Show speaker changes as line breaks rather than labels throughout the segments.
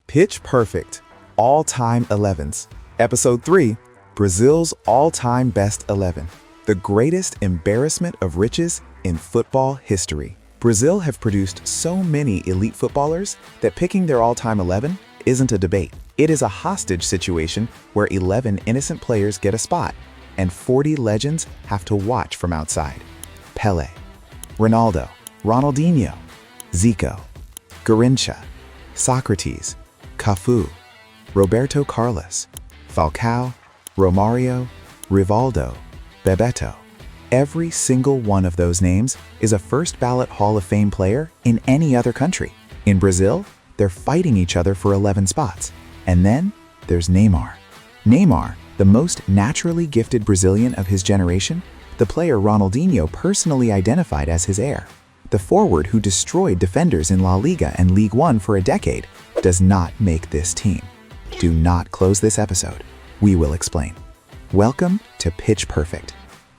Pitch Perfect, All-Time 11s. Episode 3, Brazil's All-Time Best 11. The greatest embarrassment of riches in football history. Brazil have produced so many elite footballers that picking their all-time 11 isn't a debate. It is a hostage situation where 11 innocent players get a spot and 40 legends have to watch from outside. Pelé, Ronaldo, Ronaldinho, Zico, Garrincha, Socrates, Cafu, Roberto Carlos, Falcao, Romario, Rivaldo, Bebeto. Every single one of those names is a first-ballot Hall of Fame player in any other country. In Brazil, they're fighting each other for 11 spots. And then there's Neymar. Neymar, the most naturally gifted Brazilian of his generation, the player Ronaldinho personally identified as his heir. The forward who destroyed defenders in La Liga and League One for a decade does not make this team. Do not close this episode. We will explain. Welcome to Pitch Perfect.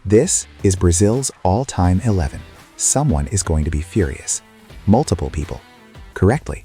This is Brazil's all-time 11. Someone is going to be furious. Multiple people. Correctly.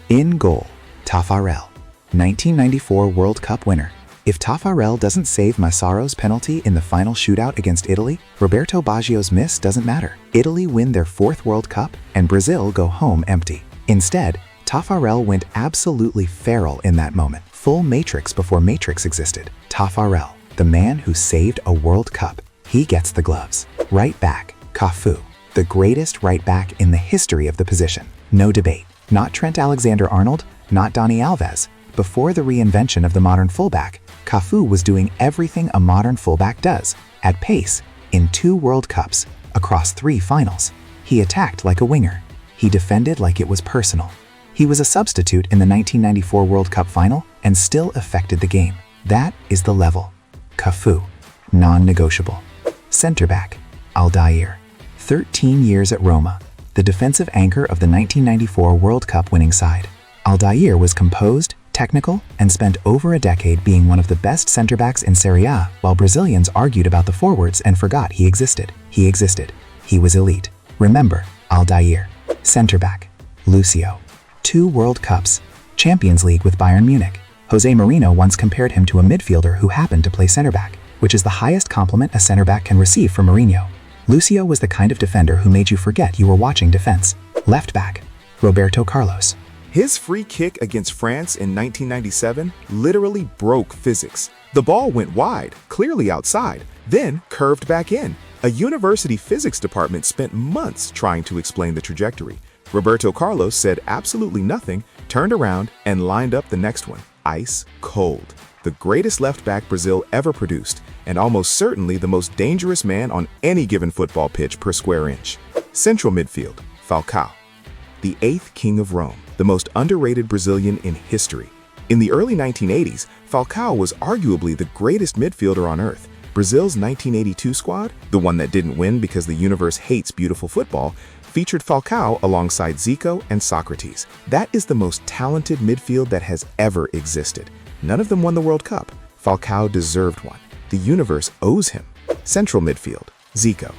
In goal, Taffarel, 1994 World Cup winner. If Taffarel doesn't save Massaro's penalty in the final shootout against Italy, Roberto Baggio's miss doesn't matter. Italy win their 4th World Cup and Brazil go home empty. Instead, Taffarel went absolutely feral in that moment. Full Matrix before Matrix existed. Taffarel, the man who saved a World Cup. He gets the gloves. Right back, Cafu, the greatest right back in the history of the position. No debate. Not Trent Alexander-Arnold, not Dani Alves. Before the reinvention of the modern fullback, Cafu was doing everything a modern fullback does, at pace, in 2 World Cups, across 3 finals. He attacked like a winger. He defended like it was personal. He was a substitute in the 1994 World Cup final and still affected the game. That is the level. Cafu, non-negotiable. Center back, Aldair, 13 years at Roma, the defensive anchor of the 1994 World Cup winning side. Aldair was composed, technical, and spent over a decade being one of the best center backs in Serie A, while Brazilians argued about the forwards and forgot he existed. He existed. He was elite. Remember, Aldair. Center back, Lucio. 2 World Cups. Champions League with Bayern Munich. Jose Mourinho once compared him to a midfielder who happened to play center back, which is the highest compliment a center back can receive from Mourinho. Lucio was the kind of defender who made you forget you were watching defense. Left back, Roberto Carlos.
His free kick against France in 1997 literally broke physics. The ball went wide, clearly outside, then curved back in. A university physics department spent months trying to explain the trajectory. Roberto Carlos said absolutely nothing, turned around, and lined up the next one. Ice cold. The greatest left back Brazil ever produced, and almost certainly the most dangerous man on any given football pitch per square inch. Central midfield, Falcao. The 8th king of Rome, the most underrated Brazilian in history. In the early 1980s, Falcao was arguably the greatest midfielder on earth. Brazil's 1982 squad, the one that didn't win because the universe hates beautiful football, featured Falcao alongside Zico and Socrates. That is the most talented midfield that has ever existed. None of them won the World Cup. Falcao deserved one. The universe owes him. Central midfield, Zico.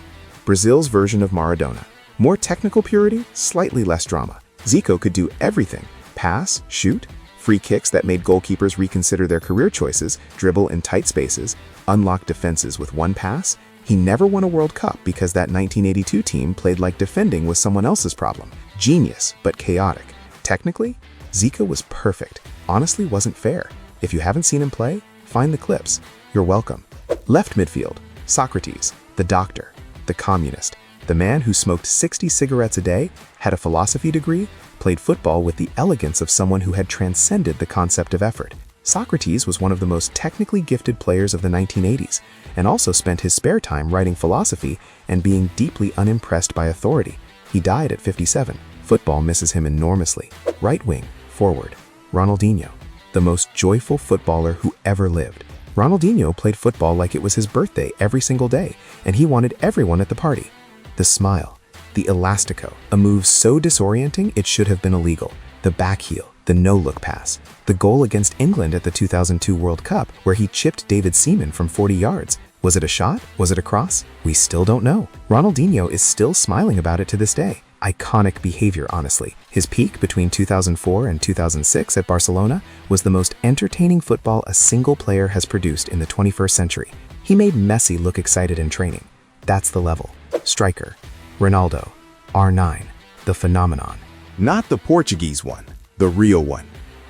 Brazil's version of Maradona. More technical purity, slightly less drama. Zico could do everything. Pass, shoot, free kicks that made goalkeepers reconsider their career choices, dribble in tight spaces, unlock defenses with one pass. He never won a World Cup because that 1982 team played like defending was someone else's problem. Genius, but chaotic. Technically, Zico was perfect. Honestly, wasn't fair. If you haven't seen him play, find the clips. You're welcome. Left midfield, Socrates, the doctor, the communist. The man who smoked 60 cigarettes a day, had a philosophy degree, played football with the elegance of someone who had transcended the concept of effort. Socrates was one of the most technically gifted players of the 1980s, and also spent his spare time writing philosophy and being deeply unimpressed by authority. He died at 57. Football misses him enormously. Right wing, forward, Ronaldinho, the most joyful footballer who ever lived. Ronaldinho played football like it was his birthday every single day, and he wanted everyone at the party. The smile, the elastico, a move so disorienting it should have been illegal. The back heel, the no-look pass. The goal against England at the 2002 World Cup where he chipped David Seaman from 40 yards. Was it a shot? Was it a cross? We still don't know. Ronaldinho is still smiling about it to this day.
iconic behavior, honestly. His peak between 2004 and 2006 at Barcelona was the most entertaining football a single player has produced in the 21st century. He made Messi look excited in training. That's the level. Striker, Ronaldo R9, the phenomenon.
Not the Portuguese one, the real one,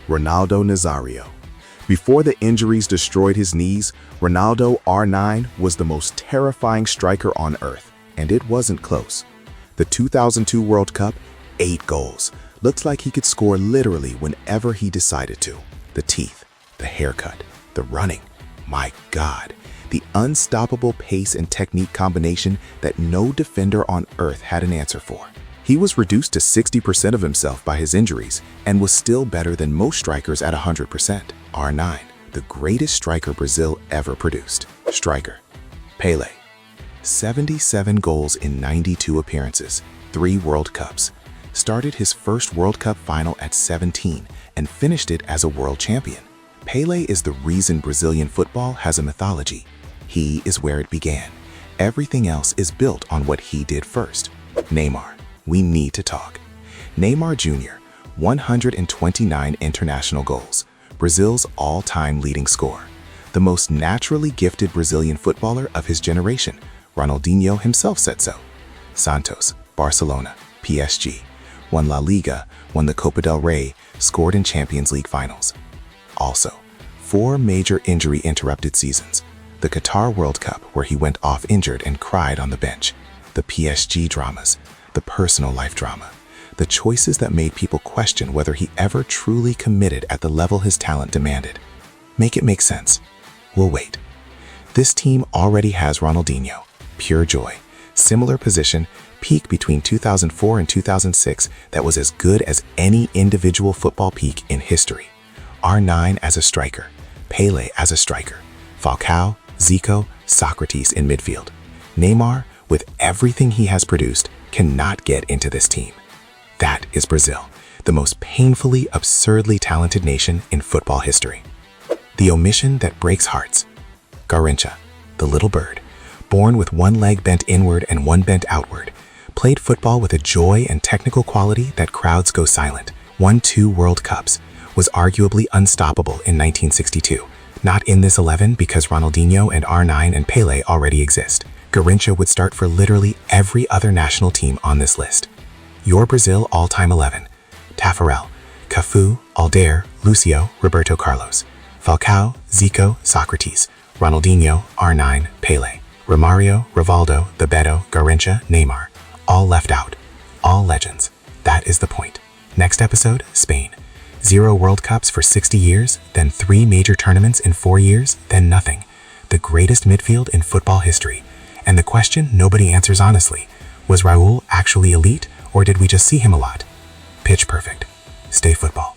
Ronaldo Nazario. Before the injuries destroyed his knees, Ronaldo R9 was the most terrifying striker on earth, and it wasn't close. The 2002 World Cup, 8 goals. Looked like he could score literally whenever he decided to. The teeth, the haircut, the running. My God, the unstoppable pace and technique combination that no defender on earth had an answer for. He was reduced to 60% of himself by his injuries and was still better than most strikers at 100%. R9, the greatest striker Brazil ever produced. Striker, Pelé. 77 goals in 92 appearances, 3 World Cups. Started his first World Cup final at 17 and finished it as a world champion. Pelé is the reason Brazilian football has a mythology. He is where it began. Everything else is built on what he did first. Neymar. We need to talk. Neymar Jr., 129 international goals, Brazil's all-time leading scorer, the most naturally gifted Brazilian footballer of his generation. Ronaldinho himself said so. Santos, Barcelona, PSG, won La Liga, won the Copa del Rey, scored in Champions League finals. Also, 4 major injury-interrupted seasons. The Qatar World Cup, where he went off injured and cried on the bench. The PSG dramas, the personal life drama, the choices that made people question whether he ever truly committed at the level his talent demanded. Make it make sense. We'll wait. This team already has Ronaldinho, pure joy, similar position, peak between 2004 and 2006 that was as good as any individual football peak in history. R9 as a striker, Pelé as a striker, Falcao, Zico, Socrates in midfield. Neymar, with everything he has produced, cannot get into this team. That is Brazil, the most painfully, absurdly talented nation in football history. The omission that breaks hearts. Garrincha, the little bird, born with one leg bent inward and one bent outward, played football with a joy and technical quality that crowds go silent, won 2 World Cups, was arguably unstoppable in 1962. Not in this 11 because Ronaldinho and R9 and Pelé already exist. Garrincha would start for literally every other national team on this list. Your Brazil all-time 11. Taffarel, Cafu, Aldair, Lucio, Roberto Carlos. Falcao, Zico, Socrates. Ronaldinho, R9, Pelé. Romario, Rivaldo, Bebeto, Garrincha, Neymar. All left out. All legends. That is the point. Next episode, Spain. 0 World Cups for 60 years, then 3 major tournaments in 4 years, then nothing. The greatest midfield in football history. And the question nobody answers honestly, was Raul actually elite or did we just see him a lot? Pitch perfect. Stay football.